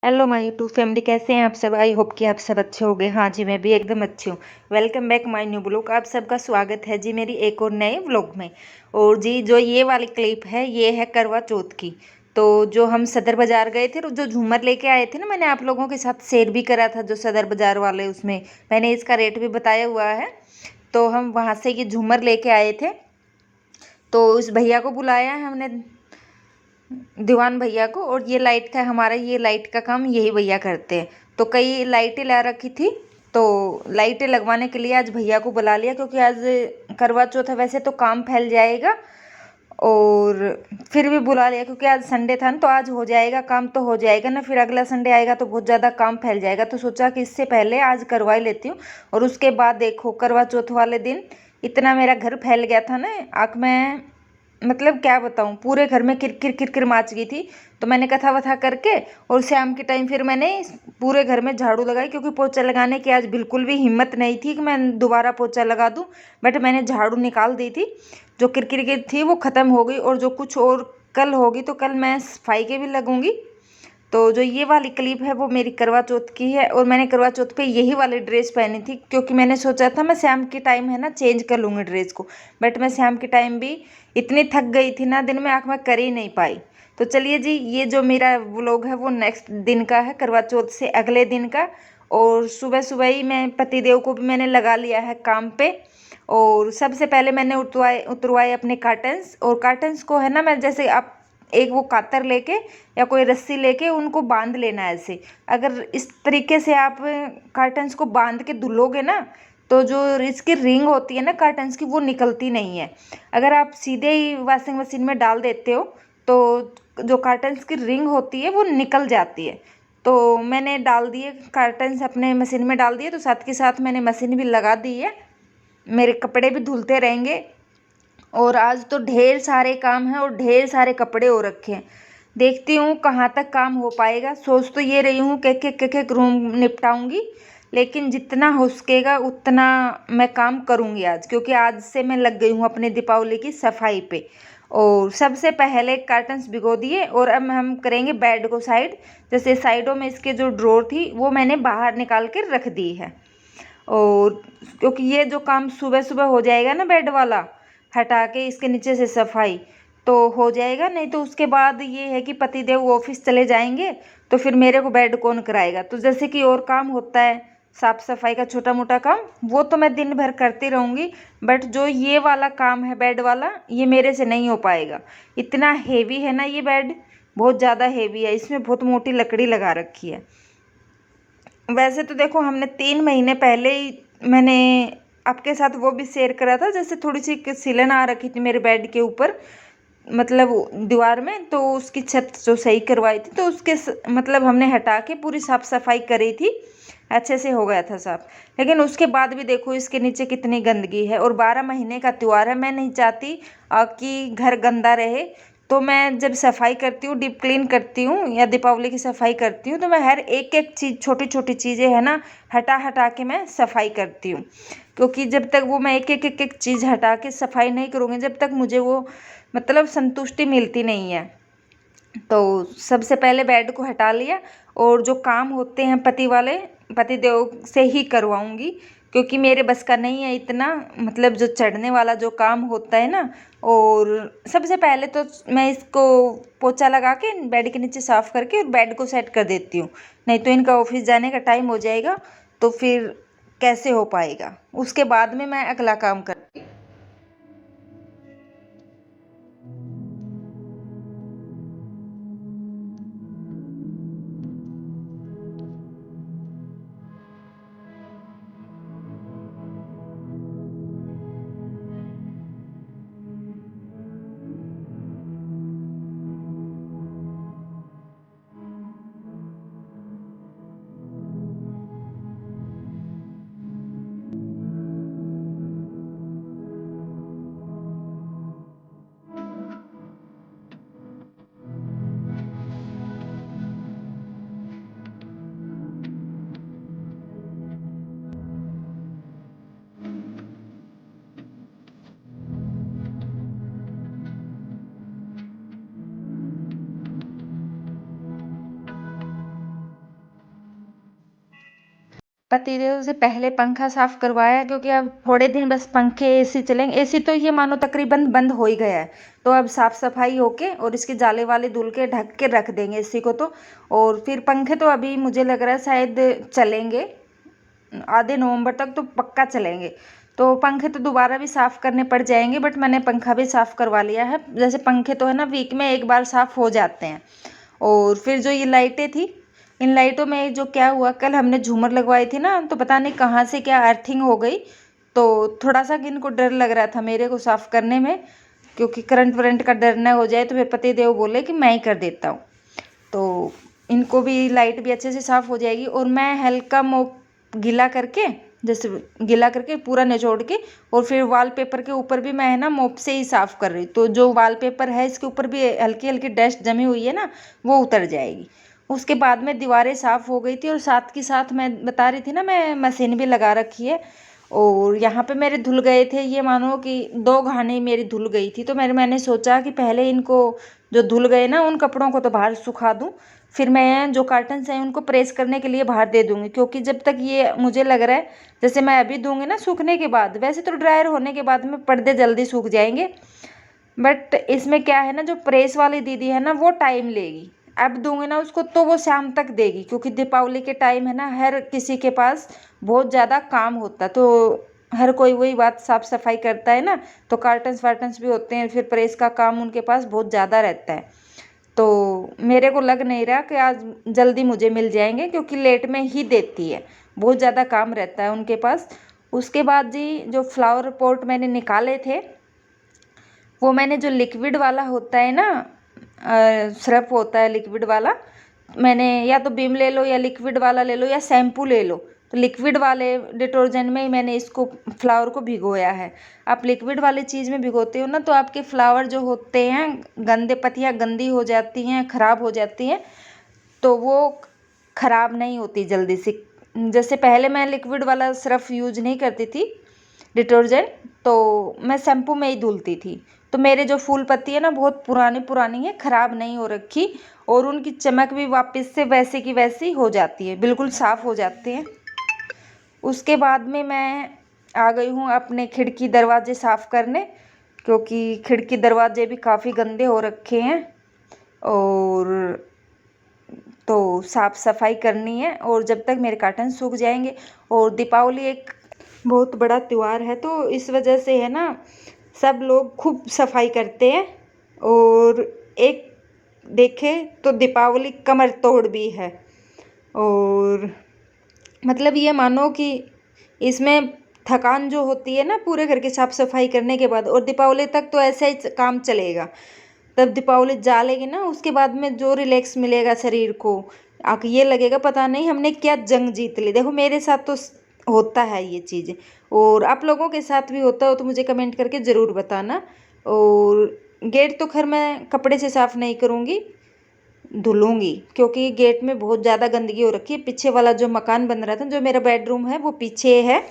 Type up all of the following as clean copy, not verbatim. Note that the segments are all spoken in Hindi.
हेलो माय यूट्यूब फैमिली, कैसे हैं आप सब। आई होप कि आप सब अच्छे होंगे। हाँ जी, मैं भी एकदम अच्छी हूँ। Welcome back my new blog. आप सबका स्वागत है जी मेरी एक और नए व्लॉग में। और जी जो ये वाली क्लिप है ये है करवा चौथ की। तो जो हम सदर बाज़ार गए थे, जो झूमर लेके आए थे ना, मैंने आप लोगों के साथ शेयर भी करा था जो सदर बाज़ार वाले, उसमें मैंने इसका रेट भी बताया हुआ है। तो हम वहाँ से ये झूमर लेके आए थे। तो उस भैया को बुलाया है हमने, दीवान भैया को। और ये लाइट का हमारा, ये लाइट का काम यही भैया करते हैं। तो कई लाइटें ला रखी थी, तो लाइटें लगवाने के लिए आज भैया को बुला लिया, क्योंकि आज करवा चौथ है। वैसे तो काम फैल जाएगा, और फिर भी बुला लिया क्योंकि आज संडे था ना, तो आज हो जाएगा काम, तो हो जाएगा ना। फिर अगला संडे आएगा तो बहुत ज़्यादा काम फैल जाएगा, तो सोचा कि इससे पहले आज करवा ही लेती हूँ। और उसके बाद देखो, करवा चौथ वाले दिन इतना मेरा घर फैल गया था ना, आँख में, मतलब क्या बताऊँ, पूरे घर में किरकिर किरकिर मच गई थी। तो मैंने कथा वथा करके, और शाम के टाइम फिर मैंने पूरे घर में झाड़ू लगाई, क्योंकि पोछा लगाने की आज बिल्कुल भी हिम्मत नहीं थी कि मैं दोबारा पोछा लगा दूँ। बट मैंने झाड़ू निकाल दी थी, जो किरकिर थी वो ख़त्म हो गई। और जो कुछ और कल होगी, तो कल मैं सफाई के भी लगूंगी। तो जो ये वाली क्लिप है वो मेरी करवा चौथ की है, और मैंने करवा चौथ पे यही वाली ड्रेस पहनी थी, क्योंकि मैंने सोचा था मैं शाम के टाइम है ना चेंज कर लूँगी ड्रेस को। बट मैं शाम के टाइम भी इतनी थक गई थी ना, दिन में आँख में कर ही नहीं पाई। तो चलिए जी, ये जो मेरा व्लॉग है वो नेक्स्ट दिन का है, करवा चौथ से अगले दिन का। और सुबह सुबह ही मैं पतिदेव को भी मैंने लगा लिया है काम पे। और सबसे पहले मैंने उतरवाए उतरवाए अपने कार्टन्स। और कार्टन्स को है ना, मैं जैसे आप एक वो कातर लेके या कोई रस्सी लेके उनको बांध लेना है ऐसे। अगर इस तरीके से आप कार्टन्स को बांध के धुलोगे ना, तो जो इसकी रिंग होती है ना कार्टन्स की, वो निकलती नहीं है। अगर आप सीधे ही वॉशिंग मशीन में डाल देते हो, तो जो कार्टन्स की रिंग होती है वो निकल जाती है। तो मैंने डाल दिए कार्टन्स, अपने मशीन में डाल दिए, तो साथ के साथ मैंने मशीन भी लगा दी है। मेरे कपड़े भी धुलते रहेंगे। और आज तो ढेर सारे काम हैं और ढेर सारे कपड़े हो रखे हैं। देखती हूँ कहाँ तक काम हो पाएगा। सोच तो ये रही हूँ कि एक रूम निपटाऊंगी, लेकिन जितना हो सकेगा उतना मैं काम करूँगी आज, क्योंकि आज से मैं लग गई हूँ अपने दीपावली की सफाई पे। और सबसे पहले कर्टन्स भिगो दिए, और अब हम करेंगे बेड को साइड। जैसे साइडों में इसके जो ड्रॉर थी वो मैंने बाहर निकाल के रख दी है। और क्योंकि ये जो काम सुबह सुबह हो जाएगा ना, बेड वाला हटा के इसके नीचे से सफाई, तो हो जाएगा। नहीं तो उसके बाद ये है कि पतिदेव ऑफिस चले जाएंगे, तो फिर मेरे को बेड कौन कराएगा। तो जैसे कि और काम होता है साफ सफाई का छोटा मोटा काम, वो तो मैं दिन भर करती रहूँगी। बट जो ये वाला काम है बेड वाला, ये मेरे से नहीं हो पाएगा। इतना हेवी है ना ये बेड, बहुत ज़्यादा हेवी है। इसमें बहुत मोटी लकड़ी लगा रखी है। वैसे तो देखो, हमने 3 महीने पहले ही मैंने आपके साथ वो भी शेयर करा था, जैसे थोड़ी सी सिलन आ रखी थी मेरे बेड के ऊपर, मतलब दीवार में। तो उसकी छत जो सही करवाई थी, तो उसके मतलब हमने हटा के पूरी साफ सफाई करी थी। अच्छे से हो गया था साफ। लेकिन उसके बाद भी देखो इसके नीचे कितनी गंदगी है। और 12 महीने का त्यौहार है, मैं नहीं चाहती कि घर गंदा रहे। तो मैं जब सफाई करती हूँ, डीप क्लीन करती हूँ या दीपावली की सफाई करती हूँ, तो मैं हर एक एक चीज़, छोटी छोटी चीज़ें है ना, हटा हटा के मैं सफाई करती हूँ। क्योंकि जब तक वो मैं एक एक चीज़ हटा के सफाई नहीं करूँगी, जब तक मुझे वो मतलब संतुष्टि मिलती नहीं है। तो सबसे पहले बेड को हटा लिया। और जो काम होते हैं पति वाले, पति देव से ही करवाऊंगी, क्योंकि मेरे बस का नहीं है इतना, मतलब जो चढ़ने वाला जो काम होता है ना। और सबसे पहले तो मैं इसको पोछा लगा के बेड के नीचे साफ करके और बेड को सेट कर देती हूँ। नहीं तो इनका ऑफिस जाने का टाइम हो जाएगा, तो फिर कैसे हो पाएगा। उसके बाद में मैं अगला काम कर। पतिदेव से पहले पंखा साफ करवाया, क्योंकि अब थोड़े दिन बस पंखे एसी चलेंगे। एसी तो ये मानो तकरीबन बंद हो ही गया है, तो अब साफ सफाई होके और इसके जाले वाले धुल के ढक के रख देंगे एसी को तो। और फिर पंखे तो अभी मुझे लग रहा है शायद चलेंगे आधे नवंबर तक तो पक्का चलेंगे। तो पंखे तो दोबारा भी साफ़ करने पड़ जाएंगे, बट मैंने पंखा भी साफ़ करवा लिया है। जैसे पंखे तो है ना वीक में एक बार साफ़ हो जाते हैं। और फिर जो ये लाइटें थी, इन लाइटों में जो क्या हुआ, कल हमने झूमर लगवाई थी ना, तो पता नहीं कहाँ से क्या अर्थिंग हो गई। तो थोड़ा सा इनको डर लग रहा था मेरे को साफ़ करने में, क्योंकि करंट वरंट का डर ना हो जाए। तो फिर पतिदेव बोले कि मैं ही कर देता हूँ। तो इनको भी लाइट भी अच्छे से साफ़ हो जाएगी। और मैं हल्का मोप गीला करके, जैसे गीला करके पूरा निचोड़ के, और फिर वॉलपेपर के ऊपर भी मैं है ना मोप से ही साफ़ कर रही। तो जो वॉलपेपर है इसके ऊपर भी हल्की हल्की डस्ट जमी हुई है ना, वो उतर जाएगी। उसके बाद में दीवारें साफ़ हो गई थी, और साथ के साथ मैं बता रही थी ना मैं मशीन भी लगा रखी है। और यहाँ पे मेरे धुल गए थे, ये मानो कि 2 घानी मेरी धुल गई थी। तो मैंने सोचा कि पहले इनको जो धुल गए ना उन कपड़ों को तो बाहर सुखा दूँ, फिर मैं जो कार्टन्स हैं उनको प्रेस करने के लिए बाहर दे दूँगी। क्योंकि जब तक ये मुझे लग रहा है जैसे मैं अभी दूँगी ना सूखने के बाद, वैसे तो ड्रायर होने के बाद में पर्दे जल्दी सूख जाएंगे, बट इसमें क्या है ना, जो प्रेस वाली दीदी है ना वो टाइम लेगी। अब दूंगी ना उसको तो वो शाम तक देगी, क्योंकि दीपावली के टाइम है ना हर किसी के पास बहुत ज़्यादा काम होता है। तो हर कोई वही बात साफ सफाई करता है ना, तो कार्टन्स वार्टन्स भी होते हैं, फिर प्रेस का काम उनके पास बहुत ज़्यादा रहता है। तो मेरे को लग नहीं रहा कि आज जल्दी मुझे मिल जाएंगे, क्योंकि लेट में ही देती है, बहुत ज़्यादा काम रहता है उनके पास। उसके बाद जी जो फ्लावर पॉट मैंने निकाले थे, वो मैंने जो लिक्विड वाला होता है ना, सरफ होता है लिक्विड वाला, मैंने या तो बिम ले लो या लिक्विड वाला ले लो या शैम्पू ले लो। तो लिक्विड वाले डिटर्जेंट में ही मैंने इसको फ्लावर को भिगोया है। आप लिक्विड वाली चीज़ में भिगोते हो ना तो आपके फ्लावर जो होते हैं, गंदे पत्तियाँ गंदी हो जाती हैं, ख़राब हो जाती हैं, तो वो ख़राब नहीं होती जल्दी से। जैसे पहले मैं लिक्विड वाला सरफ यूज नहीं करती थी डिटर्जेंट, तो मैं शैम्पू में ही धुलती थी। तो मेरे जो फूल पत्ती है ना बहुत पुरानी पुरानी है, ख़राब नहीं हो रखी, और उनकी चमक भी वापस से वैसे की वैसी हो जाती है, बिल्कुल साफ़ हो जाते हैं। उसके बाद में मैं आ गई हूँ अपने खिड़की दरवाजे साफ़ करने, क्योंकि खिड़की दरवाजे भी काफ़ी गंदे हो रखे हैं, और तो साफ़ सफाई करनी है। और जब तक मेरे कर्टन सूख जाएंगे, और दीपावली एक बहुत बड़ा त्यौहार है, तो इस वजह से है ना सब लोग खूब सफाई करते हैं। और एक देखे तो दीपावली कमर तोड़ भी है। और मतलब ये मानो कि इसमें थकान जो होती है ना पूरे घर की साफ सफाई करने के बाद, और दीपावली तक तो ऐसा ही काम चलेगा। तब दीपावली जालेगी ना, उसके बाद में जो रिलैक्स मिलेगा शरीर को, आके ये लगेगा पता नहीं हमने क्या जंग जीत ली। देखो मेरे साथ तो होता है ये चीज़ें, और आप लोगों के साथ भी होता हो तो मुझे कमेंट करके ज़रूर बताना। और गेट तो खैर मैं कपड़े से साफ़ नहीं करूँगी, धुलूँगी, क्योंकि गेट में बहुत ज़्यादा गंदगी हो रखी है। पीछे वाला जो मकान बन रहा था, जो मेरा बेडरूम है वो पीछे है,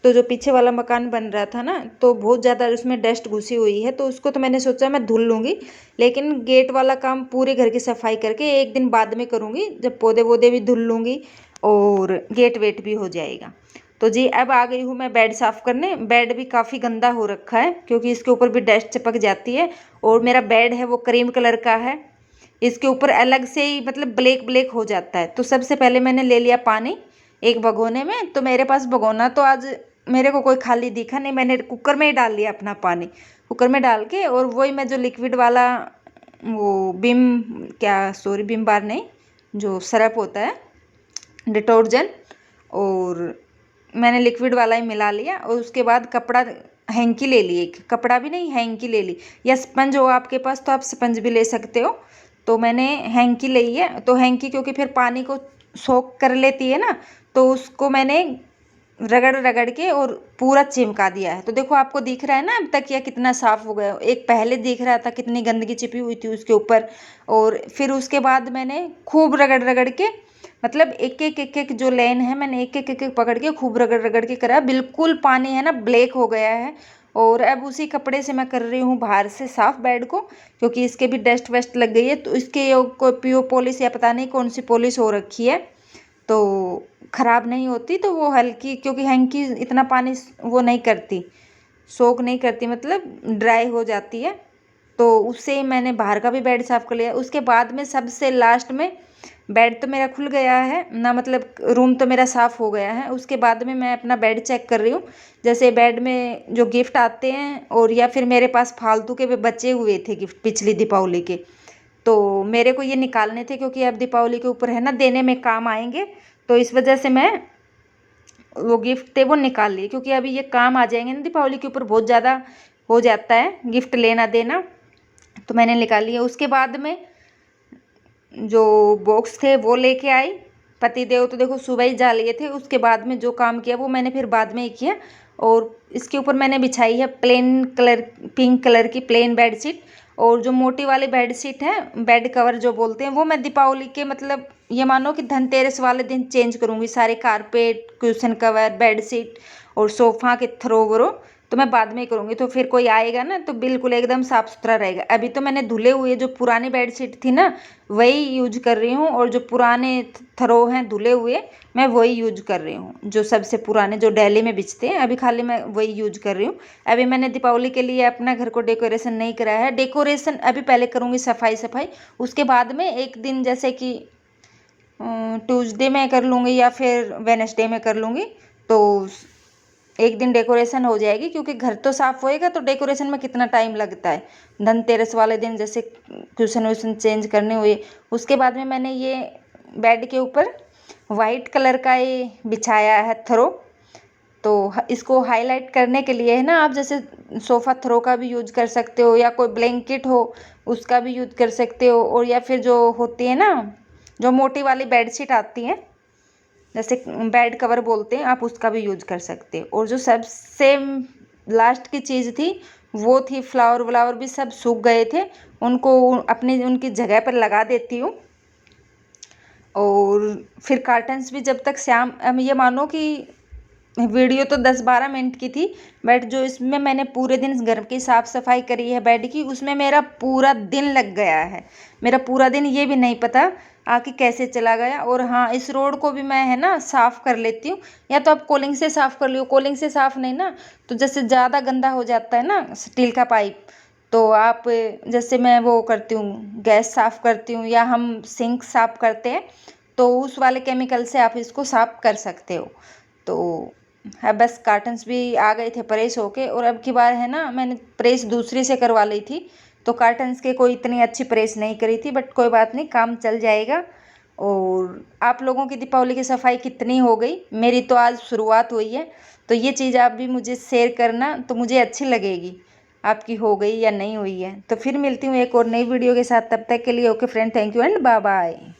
तो जो पीछे वाला मकान बन रहा था ना, तो बहुत ज़्यादा उसमें डस्ट घुसी हुई है, तो उसको तो मैंने सोचा मैं धुल लूँगी। लेकिन गेट वाला काम पूरे घर की सफाई करके एक दिन बाद में करूँगी, जब पौधे वौधे भी धुल लूँगी और गेट वेट भी हो जाएगा। तो जी अब आ गई हूँ मैं बेड साफ़ करने। बेड भी काफ़ी गंदा हो रखा है, क्योंकि इसके ऊपर भी डस्ट चिपक जाती है। और मेरा बेड है वो क्रीम कलर का है, इसके ऊपर अलग से ही मतलब ब्लैक ब्लैक हो जाता है। तो सबसे पहले मैंने ले लिया पानी एक भगोने में, तो मेरे पास भगोना तो आज मेरे को कोई खाली दिखा नहीं, मैंने कुकर में ही डाल लिया अपना पानी। कुकर में डाल के, और वही मैं जो लिक्विड वाला वो विम बार नहीं, जो सरफ होता है डिटर्जेंट, और मैंने लिक्विड वाला ही मिला लिया। और उसके बाद कपड़ा हैंकी ले ली, एक कपड़ा भी नहीं हैंकी ले ली, या स्पंज हो आपके पास तो आप स्पंज भी ले सकते हो। तो मैंने हैंकी ली है। तो हैंकी क्योंकि फिर पानी को सोख कर लेती है ना, तो उसको मैंने रगड़ रगड़ के और पूरा चिमका दिया है। तो देखो आपको दिख रहा है ना अब तक यह कितना साफ़ हो गया। एक पहले दिख रहा था कितनी गंदगी चिपी हुई थी उसके ऊपर, और फिर उसके बाद मैंने खूब रगड़ रगड़ के, मतलब एक एक जो लेन है मैंने एक एक पकड़ के खूब रगड़ रगड़ के करा, बिल्कुल पानी है ना ब्लैक हो गया है। और अब उसी कपड़े से मैं कर रही हूँ बाहर से साफ़ बेड को, क्योंकि इसके भी डस्ट वस्ट लग गई है। तो इसके कोई पीओ पॉलिश या पता नहीं कौन सी पॉलिश हो रखी है, तो ख़राब नहीं होती। तो वो हल्की, क्योंकि हैंकी इतना पानी वो नहीं करती, सोख नहीं करती, मतलब ड्राई हो जाती है। तो उससे मैंने बाहर का भी बेड साफ़ कर लिया। उसके बाद में सबसे लास्ट में बेड तो मेरा खुल गया है ना, मतलब रूम तो मेरा साफ़ हो गया है। उसके बाद में मैं अपना बेड चेक कर रही हूँ। जैसे बेड में जो गिफ्ट आते हैं, और या फिर मेरे पास फालतू के भी बचे हुए थे गिफ्ट पिछली दीपावली के, तो मेरे को ये निकालने थे, क्योंकि अब दीपावली के ऊपर है ना, देने में काम आएंगे। तो इस वजह से मैं वो गिफ्ट थे वो निकाल लिए, क्योंकि अभी ये काम आ जाएंगे ना दीपावली के ऊपर, बहुत ज़्यादा हो जाता है गिफ्ट लेना देना। तो मैंने निकाल लिया। उसके बाद में जो बॉक्स थे वो लेके आई। पति देव तो देखो सुबह ही जा लिए थे। उसके बाद में जो काम किया वो मैंने फिर बाद में ही किया। और इसके ऊपर मैंने बिछाई है प्लेन कलर, पिंक कलर की प्लेन बेडशीट। और जो मोटी वाली बेडशीट है, बेड कवर जो बोलते हैं, वो मैं दीपावली के, मतलब ये मानो कि धनतेरस वाले दिन चेंज करूँगी। सारे कारपेट, कुशन कवर, बेडशीट और सोफ़ा के थ्रो व्रो तो मैं बाद में ही करूँगी। तो फिर कोई आएगा ना तो बिल्कुल एकदम साफ़ सुथरा रहेगा। अभी तो मैंने धुले हुए जो पुरानी बेडशीट थी ना, वही यूज कर रही हूँ। और जो पुराने थ्रो हैं धुले हुए, मैं वही यूज कर रही हूँ। जो सबसे पुराने जो डेली में बिछते हैं, अभी खाली मैं वही यूज कर रही हूँ। अभी मैंने दीपावली के लिए अपना घर को डेकोरेशन नहीं कराया है। डेकोरेशन अभी पहले करूँगी, सफाई सफाई। उसके बाद में एक दिन जैसे कि ट्यूसडे में कर लूँगी या फिर वेडनेसडे में कर लूँगी। तो एक दिन डेकोरेशन हो जाएगी, क्योंकि घर तो साफ़ होएगा तो डेकोरेशन में कितना टाइम लगता है। धनतेरस वाले दिन जैसे कुशन वुशन चेंज करने हुए। उसके बाद में मैंने ये बेड के ऊपर वाइट कलर का ये बिछाया है थ्रो। तो इसको हाईलाइट करने के लिए है ना, आप जैसे सोफ़ा थ्रो का भी यूज कर सकते हो, या कोई ब्लैंकेट हो उसका भी यूज कर सकते हो। और या फिर जो होती है ना, जो मोटी वाली बेडशीट आती है, जैसे बेड कवर बोलते हैं, आप उसका भी यूज कर सकते हो। और जो सबसे लास्ट की चीज़ थी वो थी फ्लावर व्लावर भी सब सूख गए थे, उनको अपनी उनकी जगह पर लगा देती हूँ। और फिर कार्टन्स भी जब तक शाम, ये मानो कि वीडियो तो 10-12 मिनट की थी, बट जो इसमें मैंने पूरे दिन घर की साफ़ सफाई करी है बेड की, उसमें मेरा पूरा दिन लग गया है। मेरा पूरा दिन ये भी नहीं पता आके कैसे चला गया। और हाँ, इस रोड को भी मैं है ना साफ़ कर लेती हूँ, या तो आप कोलिंग से साफ़ कर लियो। कोलिंग से साफ़ नहीं ना, तो जैसे ज़्यादा गंदा हो जाता है ना स्टील का पाइप, तो आप जैसे मैं वो करती हूँ, गैस साफ़ करती हूँ, या हम सिंक साफ़ करते हैं, तो उस वाले केमिकल से आप इसको साफ़ कर सकते हो। तो है बस, कार्टन्स भी आ गए थे प्रेस होके। और अब की बार है ना, मैंने प्रेस दूसरी से करवा ली थी, तो कार्टन्स के कोई इतनी अच्छी प्रेस नहीं करी थी, बट कोई बात नहीं, काम चल जाएगा। और आप लोगों की दीपावली की सफाई कितनी हो गई? मेरी तो आज शुरुआत हुई है। तो ये चीज़ आप भी मुझे शेयर करना, तो मुझे अच्छी लगेगी आपकी हो गई या नहीं हुई है। तो फिर मिलती हूँ एक और नई वीडियो के साथ, तब तक के लिए okay friend, thank you and bye bye.